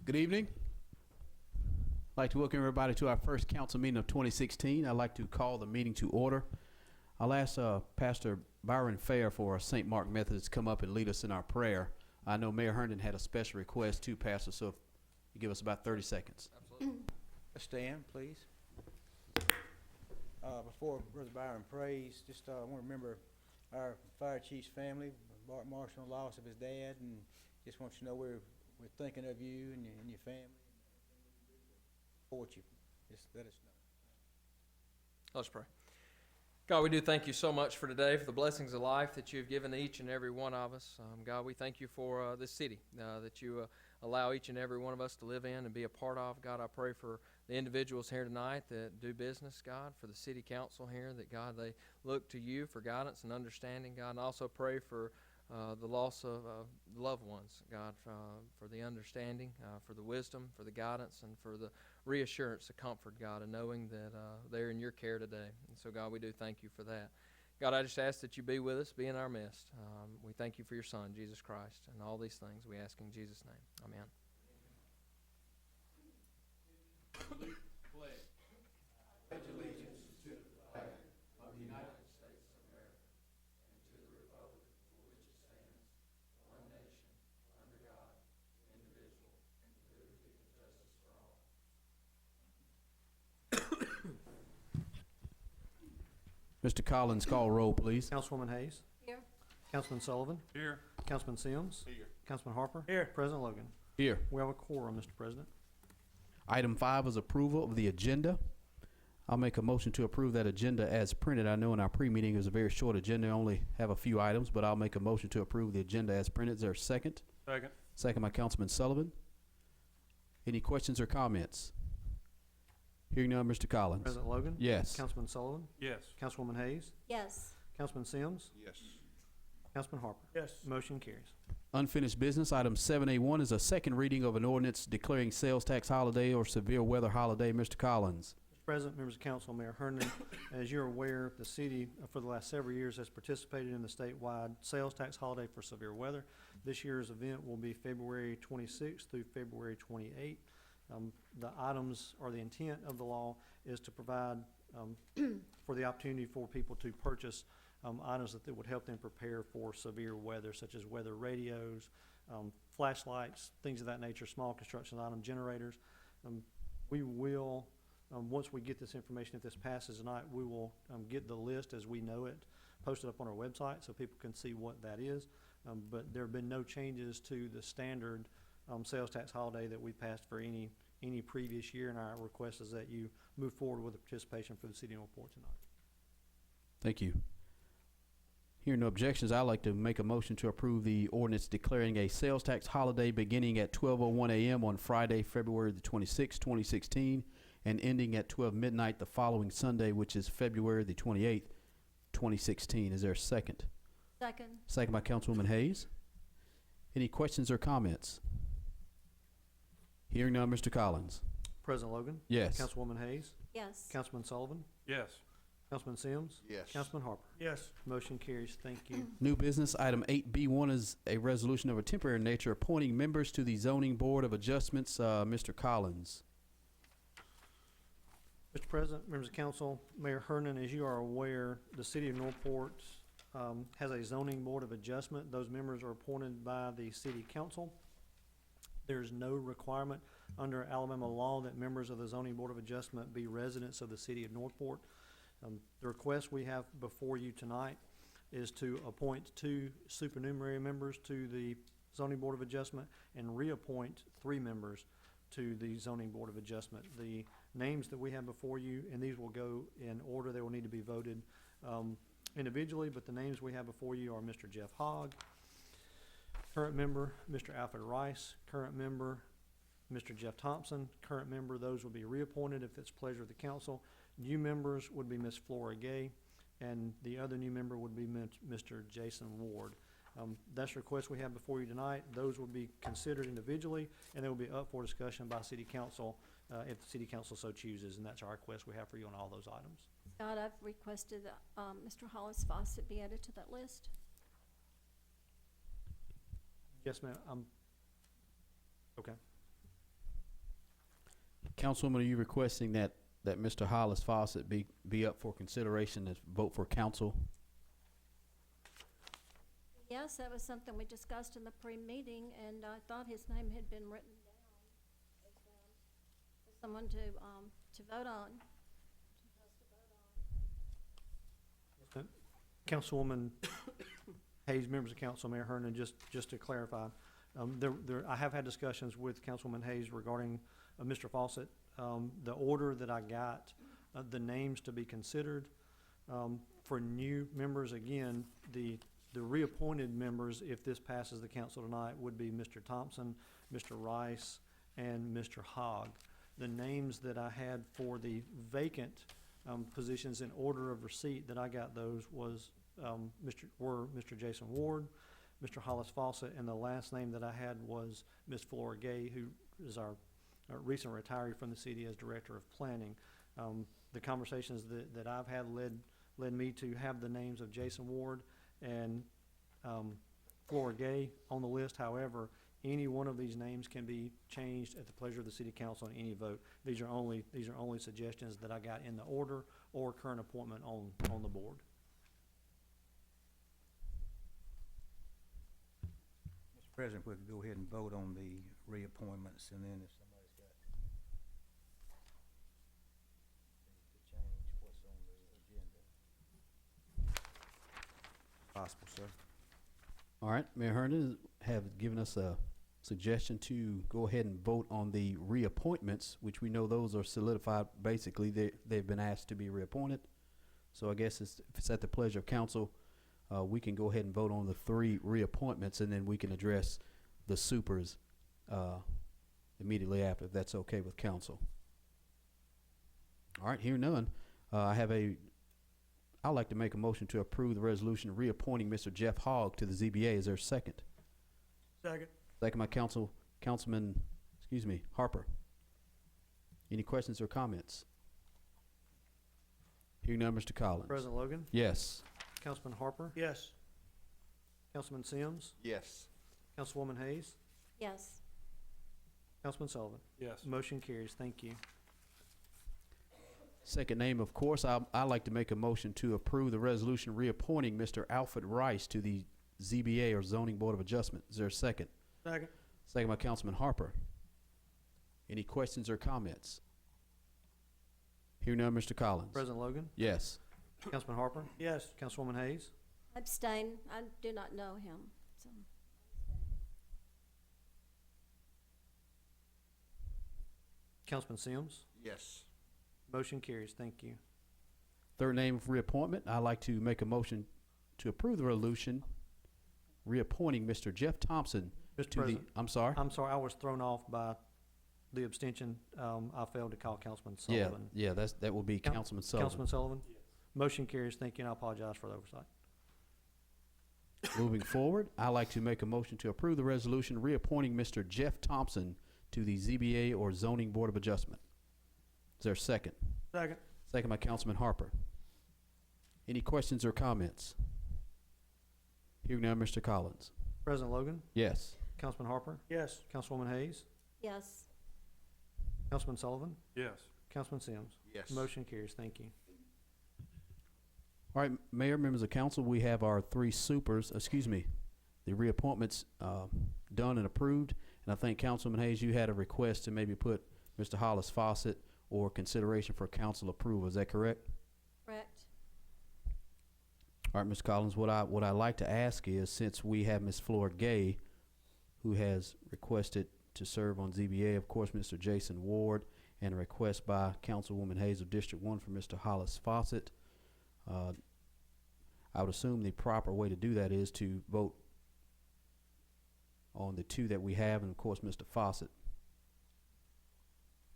Good evening. I'd like to welcome everybody to our first council meeting of 2016. I'd like to call the meeting to order. I'll ask Pastor Byron Fair for St. Mark Methodist to come up and lead us in our prayer. I know Mayor Herndon had a special request too, Pastor, so if you give us about 30 seconds. Absolutely. Let's stand, please. Before Brother Byron prays, just want to remember our fire chief's family. Bart Marshall loss of his dad, and just want you to know we're thinking of you and your family. Support you. Just let us know. Let's pray. God, we do thank you so much for today, for the blessings of life that you've given each and every one of us. God, we thank you for this city that you allow each and every one of us to live in and be a part of. God, I pray for the individuals here tonight that do business, God, for the city council here, that, God, they look to you for guidance and understanding, God, and also pray for the loss of loved ones, God, for the understanding, for the wisdom, for the guidance, and for the reassurance, the comfort, God, and knowing that they're in your care today. And so, God, we do thank you for that. God, I just ask that you be with us, be in our midst. We thank you for your Son, Jesus Christ, and all these things we ask in Jesus' name. Amen. Pledge allegiance to the flag of the United States of America and to the republic for which it stands, one nation, under God, indivisible, with liberty and justice for all. Mr. Collins, call roll, please. Councilwoman Hayes. Here. Councilman Sullivan. Here. Councilman Sims. Here. Councilman Harper. Here. President Logan. Here. We have a quorum, Mr. President. Item 5 is approval of the agenda. I'll make a motion to approve that agenda as printed. I know in our pre-meeting it was a very short agenda, only have a few items, but I'll make a motion to approve the agenda as printed. Is there a second? Second. Second by Councilman Sullivan. Any questions or comments? Hearing none, Mr. Collins. President Logan. Yes. Councilman Sullivan. Yes. Councilwoman Hayes. Yes. Councilman Sims. Yes. Councilman Harper. Yes. Motion carries. Unfinished business. Item 7A1 is a second reading of an ordinance declaring sales tax holiday or severe weather holiday. Mr. Collins. Mr. President, members of council, Mayor Herndon, as you're aware, the city for the last several years has participated in the statewide sales tax holiday for severe weather. This year's event will be February 26th through February 28th. The items or the intent of the law is to provide for the opportunity for people to purchase items that would help them prepare for severe weather, such as weather radios, flashlights, things of that nature, small construction item generators. We will, once we get this information, if this passes tonight, we will get the list as we know it, posted up on our website so people can see what that is. But there have been no changes to the standard sales tax holiday that we passed for any previous year, and our request is that you move forward with the participation for the city of Northport tonight. Thank you. Hearing no objections, I'd like to make a motion to approve the ordinance declaring a sales tax holiday beginning at 12:01 a.m. on Friday, February the 26th, 2016, and ending at 12 midnight the following Sunday, which is February the 28th, 2016. Is there a second? Second. Second by Councilwoman Hayes. Any questions or comments? Hearing none, Mr. Collins. President Logan. Yes. Councilwoman Hayes. Yes. Councilman Sullivan. Yes. Councilman Sims. Yes. Councilman Harper. Yes. Motion carries. Thank you. New business, item 8B1 is a resolution of a temporary nature appointing members to the Zoning Board of Adjustments. Mr. Collins. Mr. President, members of council, Mayor Herndon, as you are aware, the city of Northport has a zoning board of adjustment. Those members are appointed by the city council. There's no requirement under Alabama law that members of the zoning board of adjustment be residents of the city of Northport. The request we have before you tonight is to appoint 2 supernumerary members to the zoning board of adjustment and reappoint 3 members to the zoning board of adjustment. The names that we have before you, and these will go in order, they will need to be voted individually, but the names we have before you are Mr. Jeff Hogg, current member, Mr. Alfred Rice, current member, Mr. Jeff Thompson, current member. Those will be reappointed if it's pleasure of the council. New members would be Ms. Flora Gay, and the other new member would be Mr. Jason Ward. That's the request we have before you tonight. Those will be considered individually, and they will be up for discussion by city council if the city council so chooses, and that's our request we have for you on all those items. Scott, I've requested that Mr. Hollis Fawcett be added to that list. Yes, ma'am. Okay. Councilwoman, are you requesting that Mr. Hollis Fawcett be up for consideration as vote for council? Yes, that was something we discussed in the pre-meeting, and I thought his name had been written down as someone to vote on. Councilwoman Hayes, members of council, Mayor Hernan, just to clarify, I have had discussions with Councilwoman Hayes regarding Mr. Fawcett. The order that I got, the names to be considered, for new members, again, the reappointed members, if this passes the council tonight, would be Mr. Thompson, Mr. Rice, and Mr. Hogg. The names that I had for the vacant positions in order of receipt that I got those was Mr. Jason Ward, Mr. Hollis Fawcett, and the last name that I had was Ms. Flora Gay, who is our recent retiree from the city as Director of Planning. The conversations that I've had led me to have the names of Jason Ward and Flora Gay on the list. However, any one of these names can be changed at the pleasure of the city council on any vote. These are only suggestions that I got in the order or current appointment on the board. Mr. President, we could go ahead and vote on the reappointments, and then if somebody's got to change what's on the agenda. Possible, sir. All right, Mayor Hernan have given us a suggestion to go ahead and vote on the reappointments, which we know those are solidified. Basically, they've been asked to be reappointed. So I guess if it's at the pleasure of council, we can go ahead and vote on the 3 reappointments, and then we can address the supers immediately after, if that's okay with council. All right, hearing none, I'd like to make a motion to approve the resolution reappointing Mr. Jeff Hogg to the ZBA. Is there a second? Second. Second by Councilman Harper. Any questions or comments? Hearing none, Mr. Collins. President Logan, Yes. Councilman Harper, Yes. Councilman Sims, Yes. Councilwoman Hayes, Yes. Councilman Sullivan. Yes. Motion carries. Thank you. Second name, of course, I'd like to make a motion to approve the resolution reappointing Mr. Alfred Rice to the ZBA or Zoning Board of Adjustment. Is there a second? Second. Second by Councilman Harper. Any questions or comments? Hearing none, Mr. Collins. President Logan, Yes. Councilman Harper, Yes. Councilwoman Hayes, Abstain. I do not know him, so. Councilman Sims. Yes. Motion carries. Thank you. Third name of reappointment, I'd like to make a motion to approve the resolution reappointing Mr. Jeff Thompson Mr. to the, President, I'm sorry? I'm sorry, I was thrown off by the abstention. I failed to call Councilman Sullivan. Yeah, that will be Coun- Councilman Sullivan. Councilman Sullivan? Motion carries. Thank you, and I apologize for the oversight. Moving forward, I'd like to make a motion to approve the resolution reappointing Mr. Jeff Thompson to the ZBA or Zoning Board of Adjustment. Is there a second? Second. Second by Councilman Harper. Any questions or comments? Hearing none, Mr. Collins. President Logan, Yes. Councilman Harper, Yes. Councilwoman Hayes, Yes. Councilman Sullivan, Yes. Councilman Sims. Yes. Motion carries. Thank you. All right, Mayor, members of council, we have our 3 supers, the reappointments done and approved. And I think Councilman Hayes, you had a request to maybe put Mr. Hollis Fawcett or consideration for council approval. Is that correct? Correct. All right, Ms. Collins, what I like to ask is, since we have Ms. Flora Gay, who has requested to serve on ZBA, of course, Mr. Jason Ward, and a request by Councilwoman Hayes of District 1 for Mr. Hollis Fawcett, I would assume the proper way to do that is to vote on the 2 that we have, and of course, Mr. Fawcett.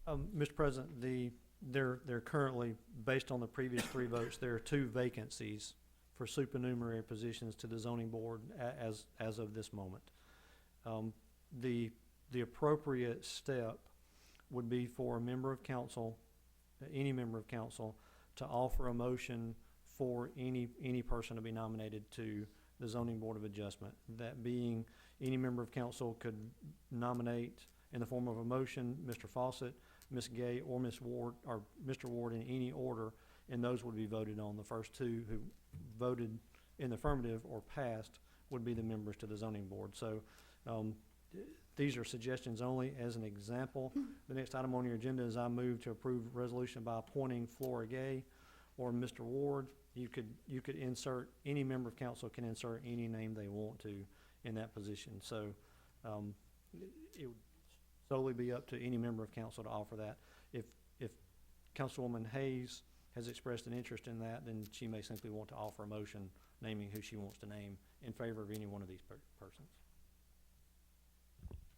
Mr. President, they're currently, based on the previous 3 votes, there are 2 vacancies for supernumerary positions to the zoning board as of this moment. The appropriate step would be for a member of council, any member of council, to offer a motion for any person to be nominated to the zoning board of adjustment. That being, any member of council could nominate in the form of a motion Mr. Fawcett, Ms. Gay or Ms. Ward, or Mr. Ward in any order, and those would be voted on. The first two who voted in the affirmative or passed would be the members to the zoning board. So these are suggestions only. As an example, the next item on your agenda is I move to approve resolution by appointing Flora Gay or Mr. Ward. You could insert, any member of council can insert any name they want to in that position. So it would solely be up to any member of council to offer that. If Councilwoman Hayes has expressed an interest in that, then she may simply want to offer a motion naming who she wants to name in favor of any one of these persons.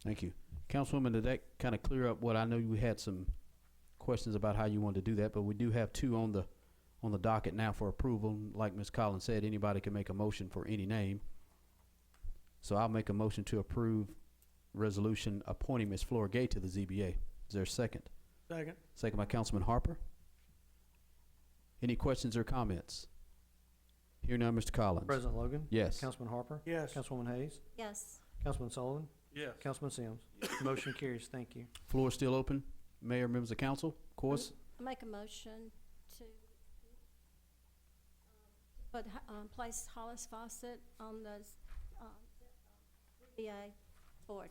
Thank you. Councilwoman, did that kind of clear up what I know you had some questions about how you wanted to do that, but we do have two on the docket now for approval. Like Ms. Collins said, anybody can make a motion for any name. So I'll make a motion to approve resolution appointing Ms. Flora Gay to the ZBA. Is there a second? Second. Second by Councilman Harper. Any questions or comments? Hearing none, Mr. Collins. President Logan? Yes. Councilman Harper? Yes. Councilwoman Hayes? Yes. Councilman Sullivan? Yes. Councilman Sims? Motion carries. Thank you. Floor is still open. Mayor, members of council, of course. I make a motion to place Hollis Fawcett on the ZBA board.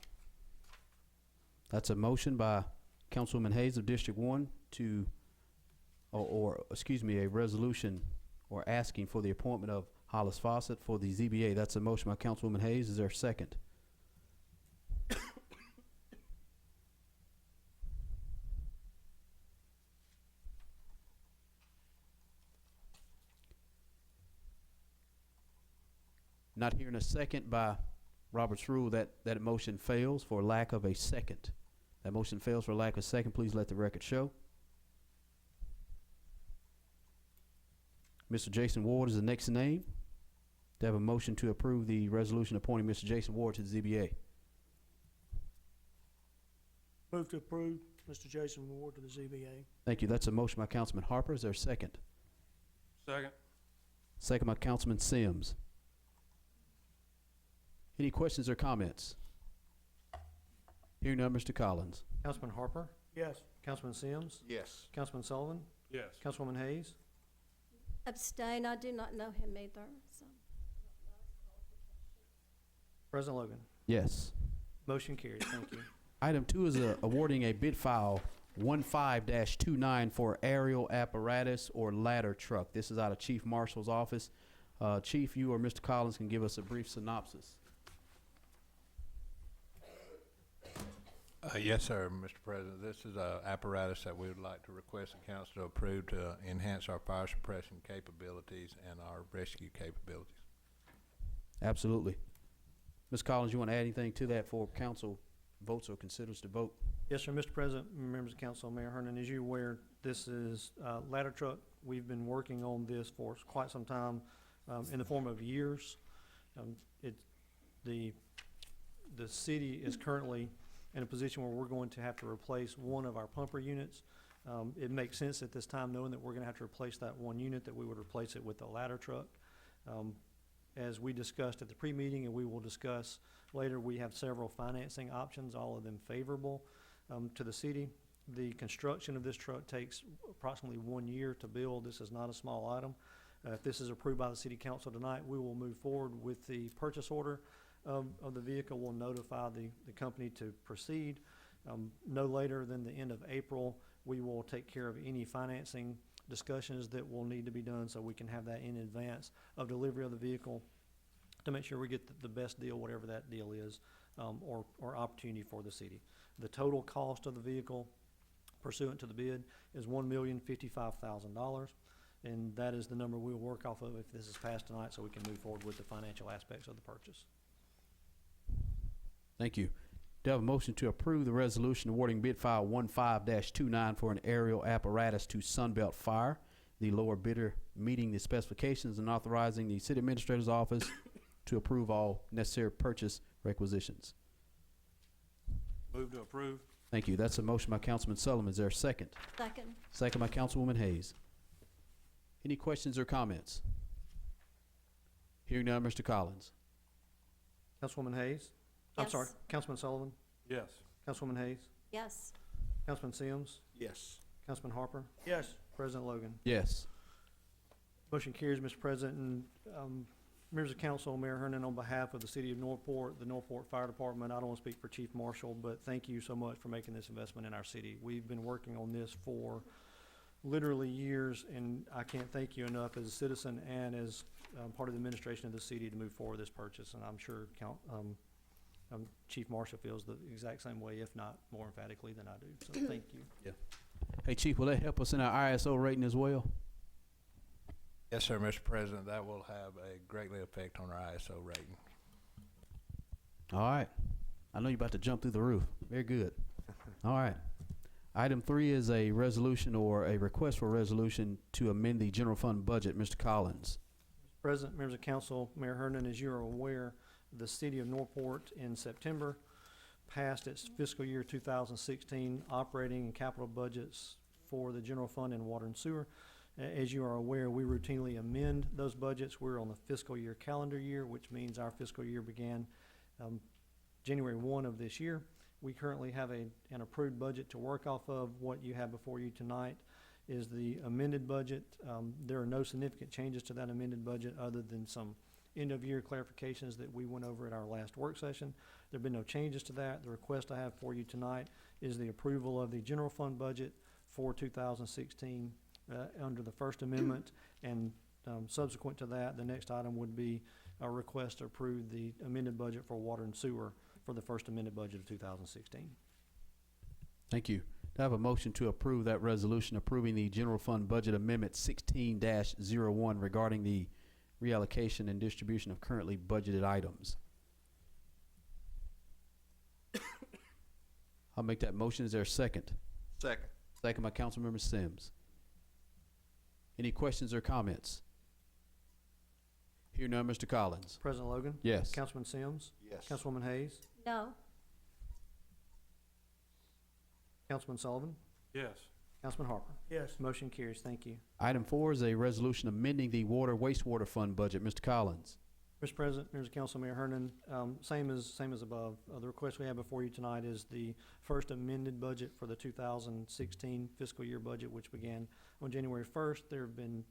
That's a motion by Councilwoman Hayes of District 1 to, excuse me, a resolution or asking for the appointment of Hollis Fawcett for the ZBA. That's a motion by Councilwoman Hayes. Is there a second? Not hearing a second by Robert's rule, that motion fails for lack of a second. That motion fails for lack of a second. Please let the record show. Mr. Jason Ward is the next name. To have a motion to approve the resolution appointing Mr. Jason Ward to the ZBA. Move to approve Mr. Jason Ward to the ZBA. Thank you. That's a motion by Councilman Harper. Is there a second? Second. Second by Councilman Sims. Any questions or comments? Hearing none, Mr. Collins. Councilman Harper? Yes. Councilman Sims? Yes. Councilman Sullivan? Yes. Councilwoman Hayes? Abstain, I do not know him either, so. President Logan? Yes. Motion carries. Thank you. Item 2 is awarding a bid file 15-29 for aerial apparatus or ladder truck. This is out of Chief Marshal's office. Chief, you or Mr. Collins can give us a brief synopsis. Yes, sir, Mr. President. This is an apparatus that we would like to request the council to approve to enhance our fire suppression capabilities and our rescue capabilities. Absolutely. Ms. Collins, you want to add anything to that for council votes or considers to vote? Yes, sir. Mr. President, members of council, Mayor Hernan, as you're aware, this is a ladder truck. We've been working on this for quite some time in the form of years. The city is currently in a position where we're going to have to replace one of our pumper units. It makes sense at this time, knowing that we're going to have to replace that one unit, that we would replace it with a ladder truck. As we discussed at the pre-meeting and we will discuss later, we have several financing options, all of them favorable to the city. The construction of this truck takes approximately 1 year to build. This is not a small item. If this is approved by the city council tonight, we will move forward with the purchase order of the vehicle. We'll notify the company to proceed. No later than the end of April, we will take care of any financing discussions that will need to be done so we can have that in advance of delivery of the vehicle to make sure we get the best deal, whatever that deal is, or opportunity for the city. The total cost of the vehicle pursuant to the bid is $1,055,000. And that is the number we'll work off of if this is passed tonight, so we can move forward with the financial aspects of the purchase. Thank you. Do I have a motion to approve the resolution awarding bid file 15-29 for an aerial apparatus to Sunbelt Fire, the lower bidder meeting the specifications and authorizing the city administrator's office to approve all necessary purchase requisitions? Move to approve. Thank you. That's a motion by Councilman Sullivan. Is there a second? Second. Second by Councilwoman Hayes. Any questions or comments? Hearing none, Mr. Collins. Councilwoman Hayes? I'm sorry, Yes. Councilman Sullivan? Yes. Councilwoman Hayes? Yes. Councilman Sims? Yes. Councilman Harper, Yes. President Logan. Yes. Motion carries, Mr. President, and, members of council, Mayor Hernan, on behalf of the city of Northport, the Northport Fire Department, I don't want to speak for Chief Marshal, but thank you so much for making this investment in our city. We've been working on this for literally years, and I can't thank you enough as a citizen and as, part of the administration of the city to move forward this purchase, and I'm sure Chief Marshal feels the exact same way, if not more emphatically than I do, so thank you. Hey, Chief, will that help us in our ISO rating as well? Yes, sir, Mr. President, that will have a greatly effect on our ISO rating. All right. I know you're about to jump through the roof. Very good. All right. Item 3 is a resolution or a request for a resolution to amend the general fund budget. Mr. Collins. President, members of council, Mayor Hernan, as you are aware, the city of Northport in September passed its fiscal year 2016 operating and capital budgets for the general fund and water and sewer. As you are aware, we routinely amend those budgets. We're on the fiscal year calendar year, which means our fiscal year began January 1 of this year. We currently have an approved budget to work off of. What you have before you tonight is the amended budget. There are no significant changes to that amended budget other than some end-of-year clarifications that we went over at our last work session. There have been no changes to that. The request I have for you tonight is the approval of the general fund budget for 2016 under the First Amendment, and subsequent to that, the next item would be a request to approve the amended budget for water and sewer for the First Amended budget of 2016. Thank you. Do I have a motion to approve that resolution approving the general fund budget amendment 16-01 regarding the reallocation and distribution of currently budgeted items? I'll make that motion. Is there a second? Second. Second by Councilmember Sims. Any questions or comments? Hear none, Mr. Collins. President Logan? Yes. Councilman Sims? Yes. Councilwoman Hayes? No. Councilman Sullivan? Yes. Councilman Harper? Yes. Motion carries. Thank you. Item 4 is a resolution amending the water wastewater fund budget. Mr. Collins. Mr. President, members of council, Mayor Hernan, same as above. The request we have before you tonight is the first amended budget for the 2016 fiscal year budget, which began on January 1st. There have been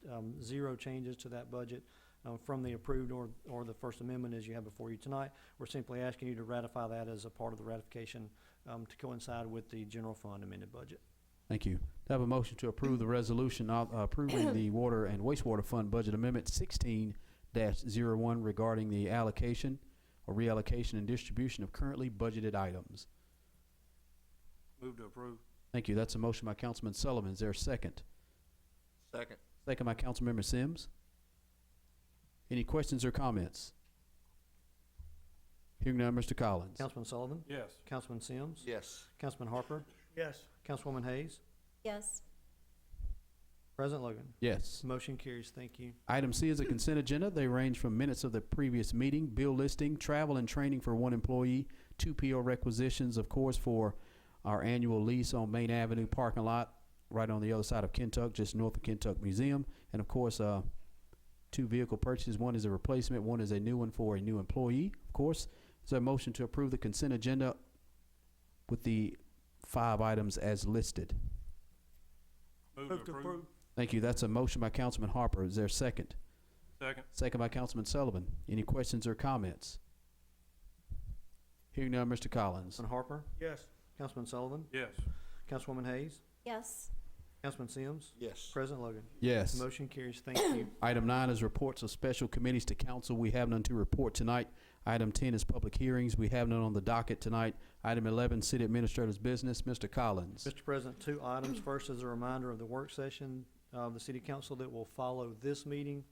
0 changes to that budget from the approved or the First Amendment as you have before you tonight. We're simply asking you to ratify that as a part of the ratification to coincide with the general fund amended budget. Thank you. Do I have a motion to approve the resolution approving the water and wastewater fund budget amendment 16-01 regarding the allocation or reallocation and distribution of currently budgeted items? Move to approve. Thank you. That's a motion by Councilman Sullivan. Is there a second? Second. Second by Councilmember Sims. Any questions or comments? Hearing none, Mr. Collins. Councilman Sullivan? Yes. Councilman Sims? Yes. Councilman Harper? Yes. Councilwoman Hayes? Yes. President Logan? Yes. Motion carries. Thank you. Item C is a consent agenda. They range from minutes of the previous meeting, bill listing, travel and training for 1 employee, 2 PO requisitions, of course, for our annual lease on Main Avenue parking lot, right on the other side of Kentuck, just north of Kentuck Museum, and of course, 2 vehicle purchases. One is a replacement, one is a new one for a new employee, of course. Is there a motion to approve the consent agenda with the 5 items as listed? Move to approve. Thank you. That's a motion by Councilman Harper. Is there a second? Second. Second by Councilman Sullivan. Any questions or comments? Hearing none, Mr. Collins. Councilman Harper? Yes. Councilman Sullivan? Yes. Councilwoman Hayes? Yes. Councilman Sims? Yes. President Logan? Yes. Motion carries. Thank you. Item 9 is reports of special committees to council. We have none to report tonight. Item 10 is public hearings. We have none on the docket tonight. Item 11, city administrator's business. Mr. Collins. Mr. President, 2 items. First is a reminder of the work session of the city council that will follow this meeting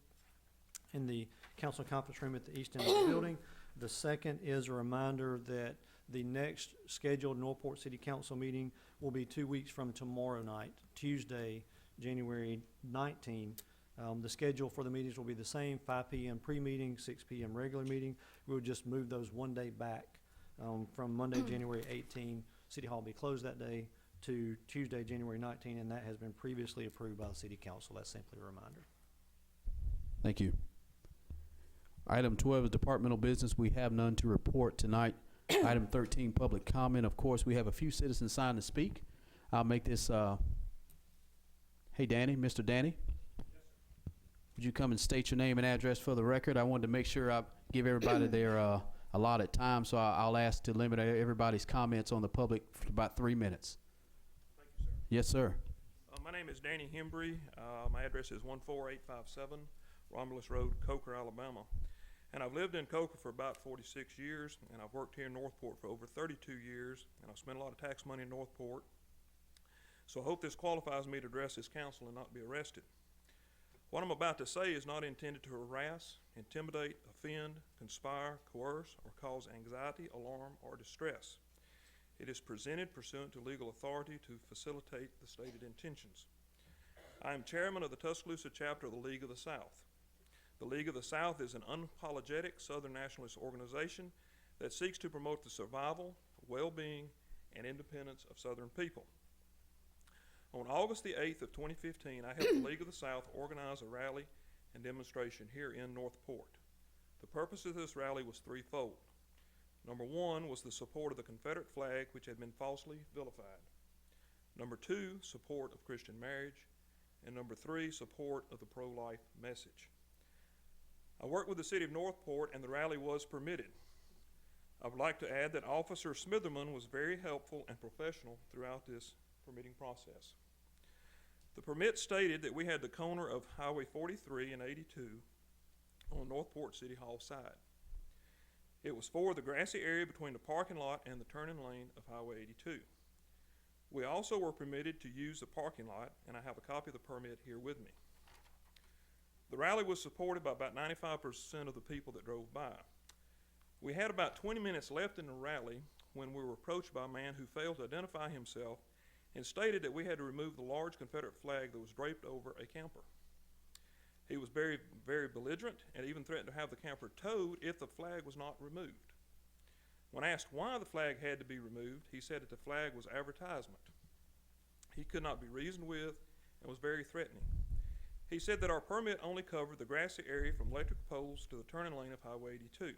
in the council conference room at the east end of the building. The second is a reminder that the next scheduled Northport City Council meeting will be 2 weeks from tomorrow night, Tuesday, January 19. The schedule for the meetings will be the same, 5 p.m. pre-meeting, 6 p.m. regular meeting. We'll just move those 1 day back from Monday, January 18. City Hall will be closed that day to Tuesday, January 19, and that has been previously approved by the City Council. That's simply a reminder. Thank you. Item 12 is departmental business. We have none to report tonight. Item 13, public comment. Of course, we have a few citizens signed to speak. I'll make this, hey, Danny, Mr. Danny? Would you come and state your name and address for the record? I wanted to make sure I give everybody their allotted time, so I'll ask to limit everybody's comments on the public for about 3 minutes. Thank you, sir. Yes, sir. My name is Danny Hembry. My address is 14857 Romulus Road, Coker, Alabama. And I've lived in Coker for about 46 years, and I've worked here in Northport for over 32 years, and I've spent a lot of tax money in Northport. So I hope this qualifies me to address this council and not be arrested. What I'm about to say is not intended to harass, intimidate, offend, conspire, coerce, or cause anxiety, alarm, or distress. It is presented pursuant to legal authority to facilitate the stated intentions. I am chairman of the Tuscaloosa chapter of the League of the South. The League of the South is an unapologetic Southern nationalist organization that seeks to promote the survival, well-being, and independence of Southern people. On August the 8th of 2015, I helped the League of the South organize a rally and demonstration here in Northport. The purpose of this rally was threefold. Number one was the support of the Confederate flag, which had been falsely vilified. Number two, support of Christian marriage. And number three, support of the pro-life message. I worked with the city of Northport, and the rally was permitted. I would like to add that Officer Smitherman was very helpful and professional throughout this permitting process. The permit stated that we had the corner of Highway 43 and 82 on Northport City Hall side. It was for the grassy area between the parking lot and the turning lane of Highway 82. We also were permitted to use the parking lot, and I have a copy of the permit here with me. The rally was supported by about 95% of the people that drove by. We had about 20 minutes left in the rally when we were approached by a man who failed to identify himself and stated that we had to remove the large Confederate flag that was draped over a camper. He was very, very belligerent and even threatened to have the camper towed if the flag was not removed. When asked why the flag had to be removed, he said that the flag was advertisement. He could not be reasoned with and was very threatening. He said that our permit only covered the grassy area from electric poles to the turning lane of Highway 82.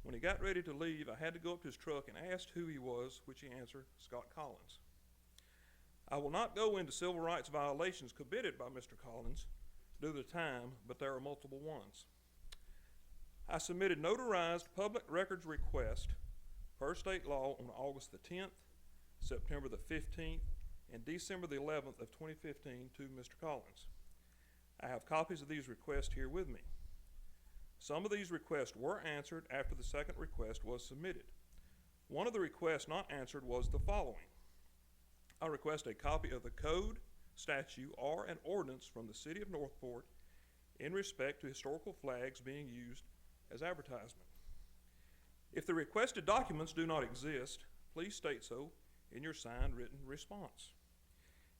When he got ready to leave, I had to go up to his truck and asked who he was, which he answered, Scott Collins. I will not go into civil rights violations committed by Mr. Collins due to the time, but there are multiple ones. I submitted notarized public records request per state law on August the 10th, September the 15th, and December the 11th of 2015 to Mr. Collins. I have copies of these requests here with me. Some of these requests were answered after the second request was submitted. One of the requests not answered was the following. I request a copy of the code, statute, or an ordinance from the city of Northport in respect to historical flags being used as advertisement. If the requested documents do not exist, please state so in your signed written response.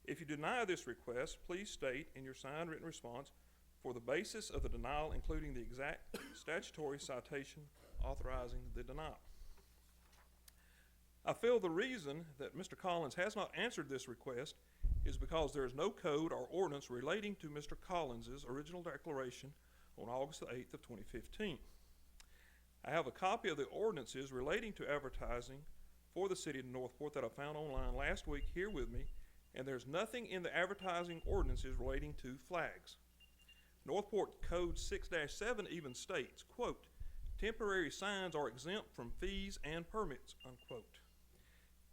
If you deny this request, please state in your signed written response for the basis of the denial, including the exact statutory citation authorizing the denial. I feel the reason that Mr. Collins has not answered this request is because there is no code or ordinance relating to Mr. Collins's original declaration on August the 8th of 2015. I have a copy of the ordinances relating to advertising for the city of Northport that I found online last week here with me, and there's nothing in the advertising ordinances relating to flags. Northport Code 6-7 even states, quote, temporary signs are exempt from fees and permits, unquote.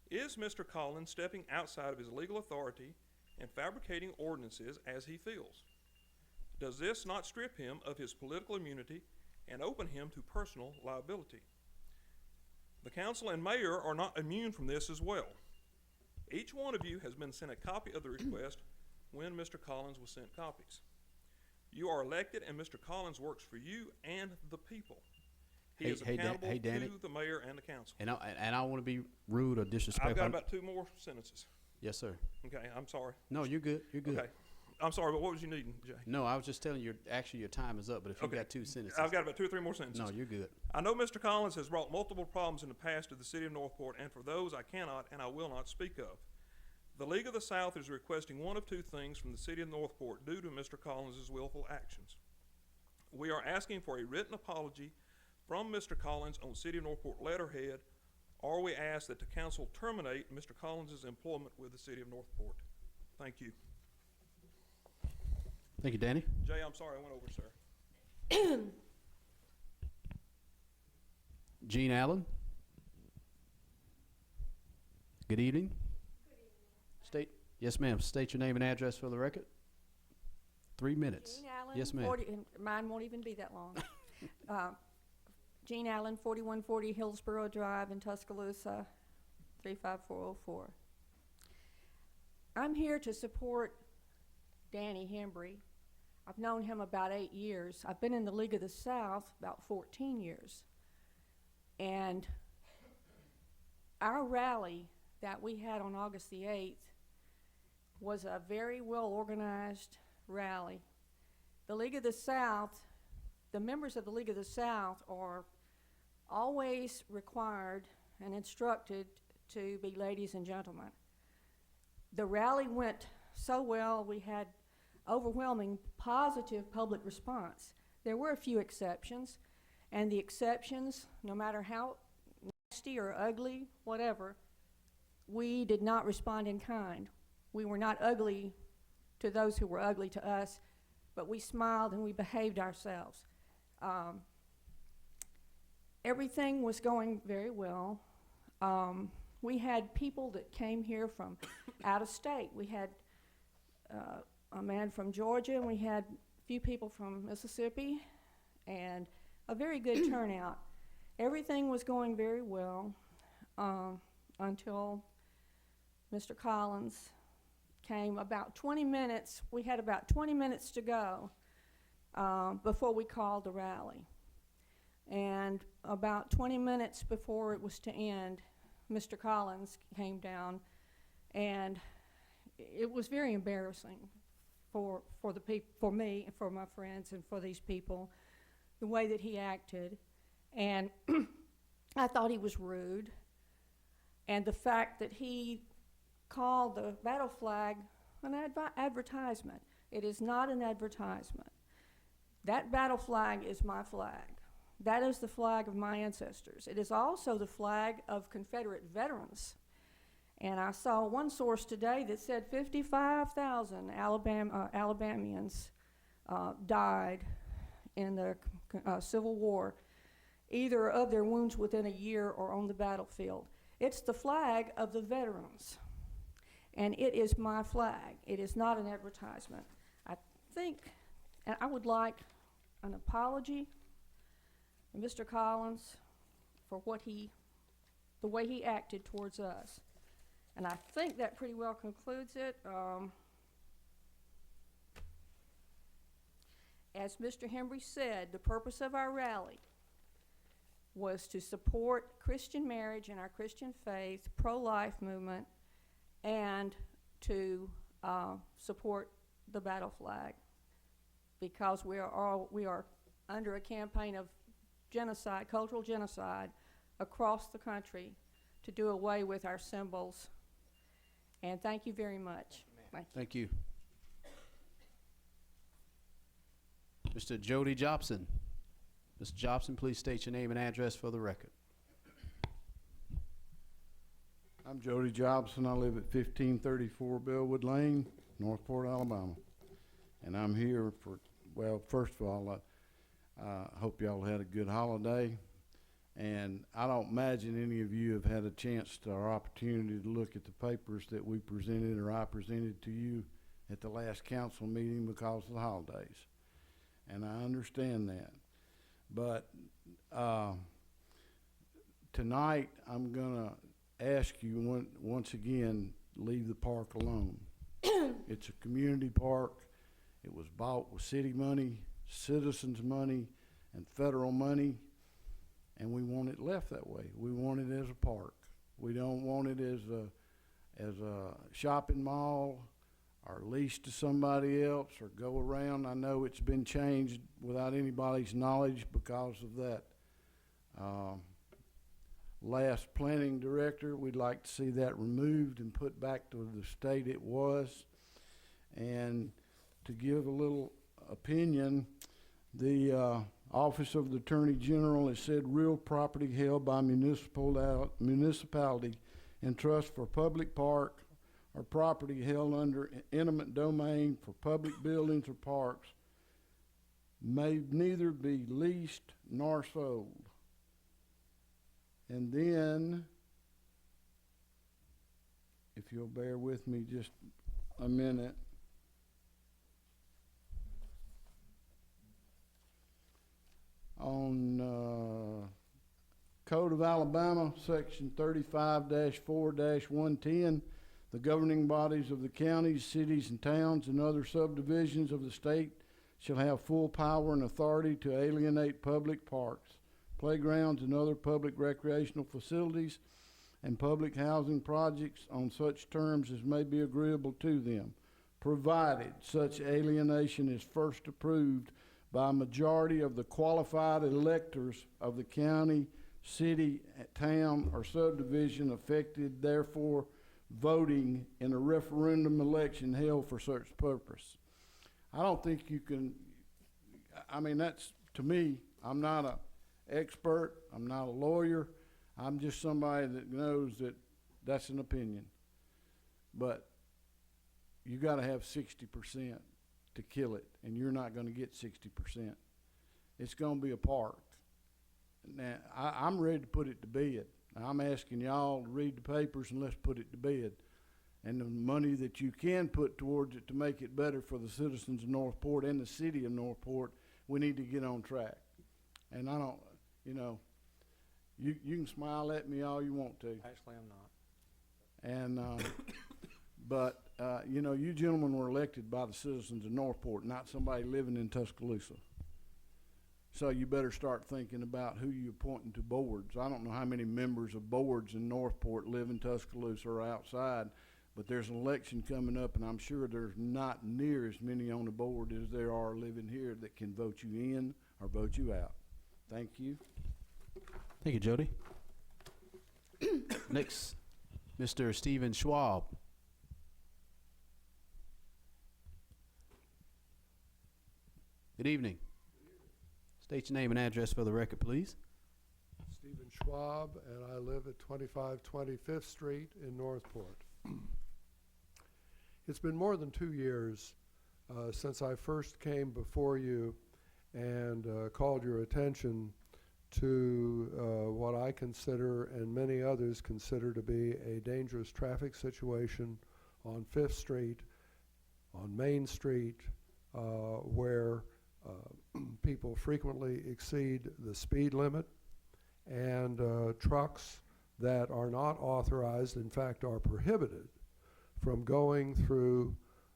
Is Mr. Collins stepping outside of his legal authority and fabricating ordinances as he feels? Does this not strip him of his political immunity and open him to personal liability? The council and mayor are not immune from this as well. Each one of you has been sent a copy of the request when Mr. Collins was sent copies. You are elected, and Mr. Collins works for you and the people. He is accountable Danny, to the mayor and the council. And I don't want to be rude or disrespectful. I've got about 2 more sentences. Yes, sir. Okay, I'm sorry. No, you're good. You're good. Okay, I'm sorry, but what was you needing, Jay? No, I was just telling you, actually, your time is up, but if you Okay. got 2 sentences. I've got about 2 or 3 more sentences. No, you're good. I know Mr. Collins has brought multiple problems in the past to the city of Northport, and for those I cannot and I will not speak of. The League of the South is requesting one of 2 things from the city of Northport due to Mr. Collins' willful actions. We are asking for a written apology from Mr. Collins on City of Northport letterhead or we ask that the council terminate Mr. Collins' employment with the city of Northport. Thank you. Thank you, Danny. Jay, I'm sorry I went over, sir. Gene Allen. Good evening. State, yes, ma'am. State your name and address for the record. 3 minutes. Jean Allen. Yes, ma'am. And mine won't even be that long. Jean Allen, 4140 Hillsborough Drive in Tuscaloosa, 35404. I'm here to support Danny Hembry. I've known him about 8 years. I've been in the League of the South about 14 years. And our rally that we had on August the 8th was a very well organized rally. The League of the South, the members of the League of the South are always required and instructed to be ladies and gentlemen. The rally went so well, we had overwhelming positive public response. There were a few exceptions, and the exceptions, no matter how nasty or ugly, whatever, we did not respond in kind. We were not ugly to those who were ugly to us, but we smiled and we behaved ourselves. Everything was going very well. We had people that came here from out of state. We had a man from Georgia, and we had a few people from Mississippi, and a very good turnout. Everything was going very well until Mr. Collins came. About 20 minutes, we had about 20 minutes to go before we called the rally. And about 20 minutes before it was to end, Mr. Collins came down, and it was very embarrassing for me, and for my friends, and for these people, the way that he acted. And I thought he was rude. And the fact that he called the battle flag an advertisement. It is not an advertisement. That battle flag is my flag. That is the flag of my ancestors. It is also the flag of Confederate veterans. And I saw one source today that said 55,000 Alabamians died in the Civil War, either of their wounds within a year or on the battlefield. It's the flag of the veterans, and it is my flag. It is not an advertisement. I think, and I would like an apology to Mr. Collins for the way he acted towards us. And I think that pretty well concludes it. As Mr. Hembry said, the purpose of our rally was to support Christian marriage and our Christian faith, pro-life movement, and to support the battle flag, because we are under a campaign of genocide, cultural genocide, across the country to do away with our symbols. And thank you very much. Thank you. Mr. Jody Jobson. Mr. Jobson, please state your name and address for the record. I'm Jody Jobson. I live at 1534 Bellwood Lane, Northport, Alabama. And I'm here for, well, first of all, I hope y'all had a good holiday. And I don't imagine any of you have had a chance or opportunity to look at the papers that we presented or I presented to you at the last council meeting because of the holidays. And I understand that. But tonight I'm going to ask you once again, leave the park alone. It's a community park. It was bought with city money, citizens' money, and federal money. And we want it left that way. We want it as a park. We don't want it as a shopping mall or leased to somebody else or go around. I know it's been changed without anybody's knowledge because of that last planning director. We'd like to see that removed and put back to the state it was. And to give a little opinion, Office of the Attorney General has said real property held by municipality in trust for public park or property held under eminent domain for public buildings or parks may neither be leased nor sold. And then, if you'll bear with me just a minute. On Code of Alabama, Section 35-4-110, the governing bodies of the counties, cities, and towns and other subdivisions of the state shall have full power and authority to alienate public parks, playgrounds, and other public recreational facilities and public housing projects on such terms as may be agreeable to them, provided such alienation is first approved by a majority of the qualified electors of the county, city, town, or subdivision affected, therefore voting in a referendum election held for such purpose. I don't think you can, I mean, that's, to me, I'm not an expert, I'm not a lawyer, I'm just somebody that knows that that's an opinion. But you gotta have 60% to kill it, and you're not gonna get 60%. It's gonna be a park. Now, I'm ready to put it to bed. I'm asking y'all to read the papers and let's put it to bed. And the money that you can put towards it to make it better for the citizens of Northport and the city of Northport, we need to get on track. And I don't, you know, you can smile at me all you want to. Actually, I'm not. And, but, you know, you gentlemen were elected by the citizens of Northport, not somebody living in Tuscaloosa. So you better start thinking about who you're appointing to boards. I don't know how many members of boards in Northport live in Tuscaloosa or outside, but there's an election coming up, and I'm sure there's not near as many on the board as there are living here that can vote you in or vote you out. Thank you. Thank you, Jody. Next, Mr. Stephen Schwab. Good evening. State your name and address for the record, please. Stephen Schwab, and I live at 2520 Fifth Street in Northport. It's been more than 2 years since I first came before you and called your attention to what I consider and many others consider to be a dangerous traffic situation on Fifth Street, on Main Street, where people frequently exceed the speed limit, and trucks that are not authorized, in fact are prohibited, from going through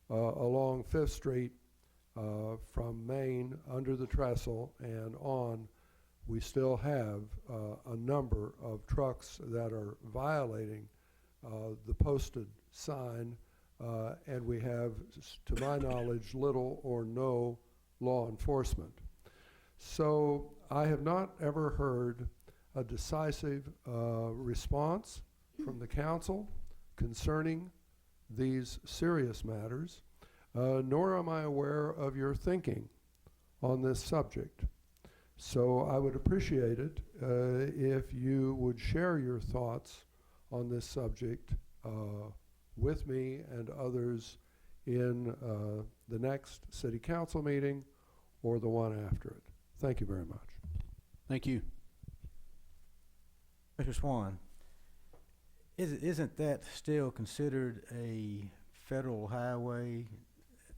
along Fifth Street from Main under the trestle and on. We still have a number of trucks that are violating the posted sign, and we have, to my knowledge, little or no law enforcement. So I have not ever heard a decisive response from the council concerning these serious matters, nor am I aware of your thinking on this subject. So I would appreciate it if you would share your thoughts on this subject with me and others in the next city council meeting or the one after it. Thank you very much. Thank you. Mr. Swan, isn't that still considered a federal highway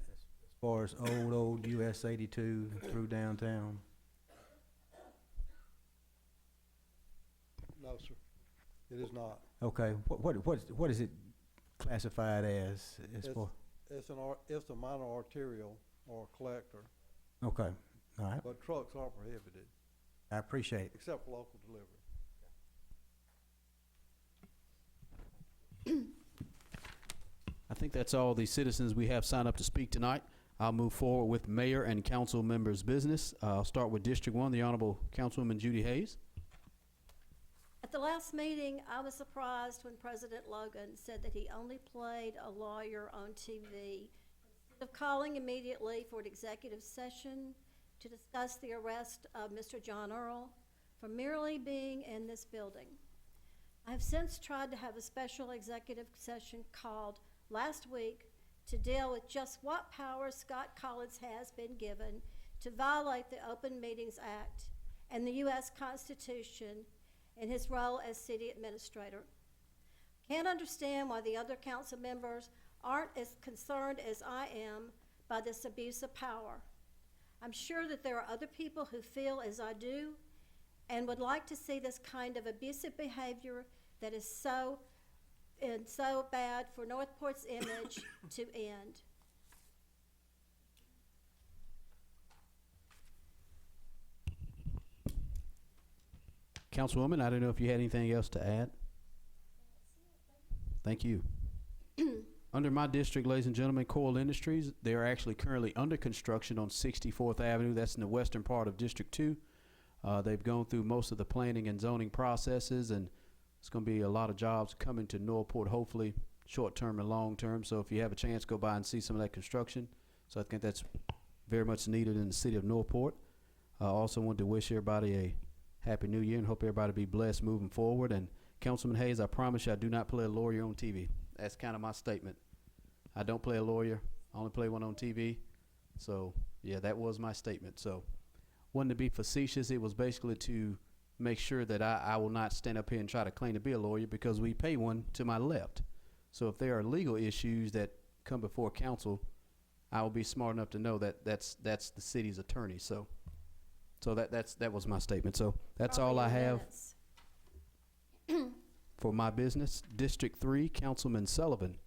as far as old US 82 through downtown? No, sir. It is not. Okay, what is it classified as for? It's a minor arterial or collector, Okay, all right. but trucks are prohibited, I appreciate it. except for local delivery. I think that's all the citizens we have signed up to speak tonight. I'll move forward with mayor and council members' business. I'll start with District 1, the Honorable Councilwoman Judy Hayes. At the last meeting, I was surprised when President Logan said that he only played a lawyer on TV. Instead of calling immediately for an executive session, to discuss the arrest of Mr. John Earl for merely being in this building. I have since tried to have a special executive session called last week to deal with just what power Scott Collins has been given to violate the Open Meetings Act and the U.S. Constitution in his role as city administrator. Can't understand why the other council members aren't as concerned as I am by this abuse of power. I'm sure that there are other people who feel as I do and would like to see this kind of abusive behavior that is so bad for Northport's image to end. Councilwoman, I don't know if you had anything else to add. Thank you. Under my district, ladies and gentlemen, Coil Industries, they are actually currently under construction on 64th Avenue. That's in the western part of District 2. They've gone through most of the planning and zoning processes, and it's going to be a lot of jobs coming to Northport, hopefully short-term and long-term. So if you have a chance, go by and see some of that construction. So I think that's very much needed in the city of Northport. I also want to wish everybody a Happy New Year and hope everybody be blessed moving forward. And Councilman Hayes, I promise you I do not play a lawyer on TV. That's kind of my statement. I don't play a lawyer. I only play one on TV. So, yeah, that was my statement. So, wasn't to be facetious. It was basically to make sure that I will not stand up here and try to claim to be a lawyer because we pay one to my left. So if there are legal issues that come before council, I will be smart enough to know that that's the city's attorney. So that was my statement. So that's all I have for my business. District 3, Councilman Sullivan.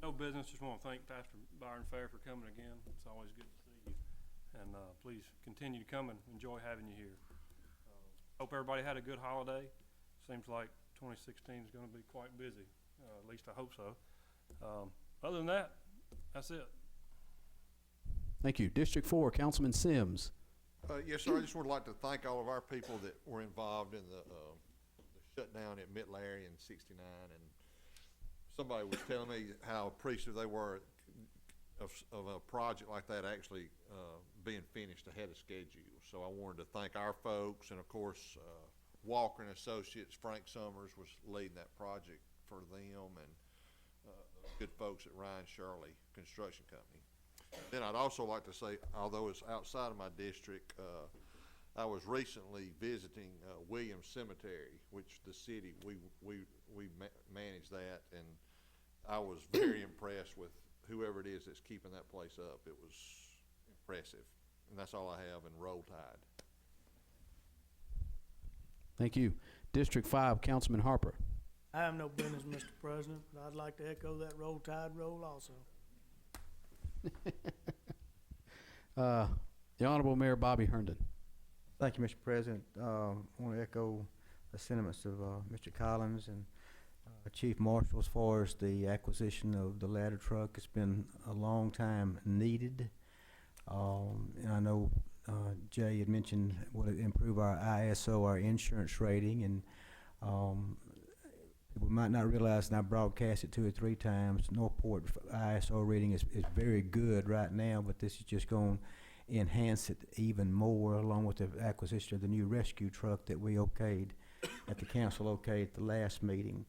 No business. Just want to thank Pastor Byron Fair for coming again. It's always good to see you. And please continue to come and enjoy having you here. Hope everybody had a good holiday. Seems like 2016 is going to be quite busy. At least I hope so. Other than that, that's it. Thank you. District 4, Councilman Sims. Yes, sir. I just would like to thank all of our people that were involved in the shutdown at Mid-Larry in '69. And somebody was telling me how appreciative they were of a project like that actually being finished ahead of schedule. So I wanted to thank our folks, and of course Walker and Associates. Frank Summers was leading that project for them, and good folks at Ryan Shirley Construction Company. Then I'd also like to say, although it's outside of my district, I was recently visiting Williams Cemetery, which the city, we manage that, and I was very impressed with whoever it is that's keeping that place up. It was impressive. And that's all I have in Roll Tide. Thank you. District 5, Councilman Harper. I have no business, Mr. President, but I'd like to echo that Roll Tide roll also. The Honorable Mayor Bobby Herndon. Thank you, Mr. President. I want to echo the sentiments of Mr. Collins and Chief Marshall as far as the acquisition of the ladder truck. It's been a long time needed. And I know Jay had mentioned what it improve our ISO, our insurance rating, and people might not realize, and I broadcast it 2 or 3 times, Northport ISO rating is very good right now, but this is just going to enhance it even more, along with the acquisition of the new rescue truck that we okayed, that the council okayed at the last meeting.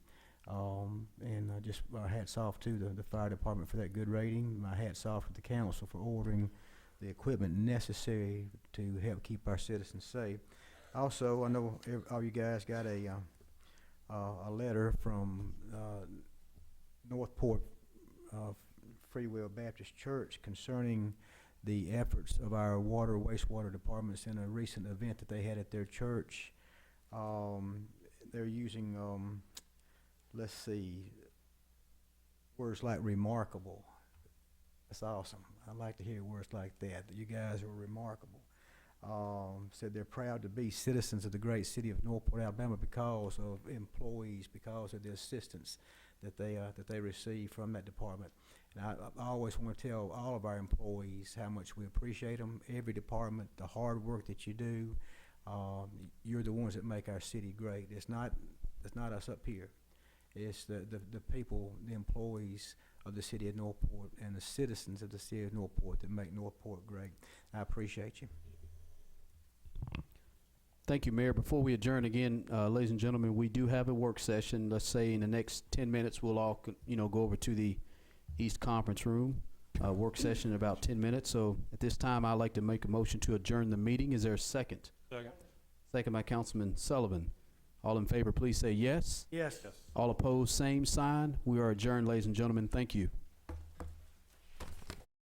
And just our hats off to the fire department for that good rating. My hats off to the council for ordering the equipment necessary to help keep our citizens safe. Also, I know all you guys got a letter from Northport Free Will Baptist Church concerning the efforts of our water wastewater departments in a recent event that they had at their church. They're using let's see, words like remarkable. That's awesome. I like to hear words like that you guys are remarkable. Said they're proud to be citizens of the great city of Northport, Alabama, because of employees, because of the assistance that they receive from that department. And I always want to tell all of our employees how much we appreciate them, every department, the hard work that you do. You're the ones that make our city great. It's not us up here. It's the people, the employees of the city of Northport and the citizens of the city of Northport that make Northport great. I appreciate you. Thank you, Mayor. Before we adjourn again, ladies and gentlemen, we do have a work session. Let's say in the next 10 minutes, we'll all, go over to the East Conference Room. Work session in about 10 minutes. So at this time, I'd like to make a motion to adjourn the meeting. Is there a second? Second. Second by Councilman Sullivan. All in favor, please say yes. Yes. All opposed, same sign. We are adjourned, ladies and gentlemen. Thank you.